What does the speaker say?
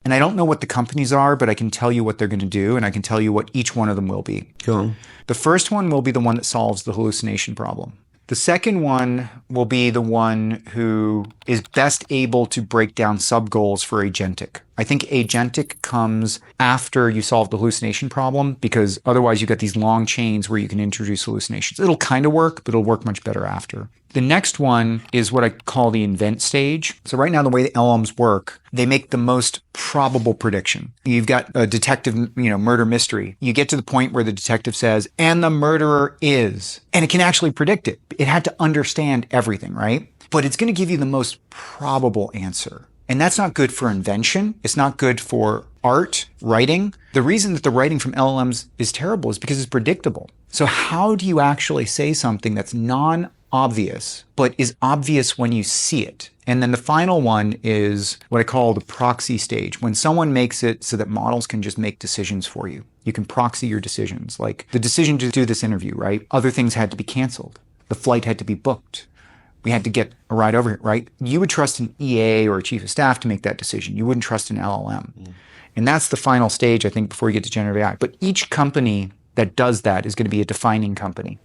And I don't know what the companies are, but I can tell you what they're going to do, and I can tell you what each one of them will be. Cool. The first one will be the one that solves the hallucination problem. The second one will be the one who is best able to break down sub-goals for agentic. I think agentic comes after you solve the hallucination problem, because otherwise you get these long chains where you can introduce hallucinations. It'll kind of work, but it'll work much better after. The next one is what I call the invent stage. So right now, the way the LLMs work, they make the most probable prediction. You've got a detective, murder mystery. You get to the point where the detective says, and the murderer is, and it can actually predict it. It had to understand everything, right? But it's going to give you the most probable answer. And that's not good for invention. It's not good for art, writing. The reason that the writing from LLMs is terrible is because it's predictable. So how do you actually say something that's non-obvious, but is obvious when you see it? And then the final one is what I call the proxy stage, when someone makes it so that models can just make decisions for you. You can proxy your decisions, like the decision to do this interview, right? Other things had to be canceled. The flight had to be booked. We had to get a ride over here, right? You would trust an EA or a chief of staff to make that decision. You wouldn't trust an LLM. And that's the final stage, I think, before you get to generative AI. But each company that does that is going to be a defining company.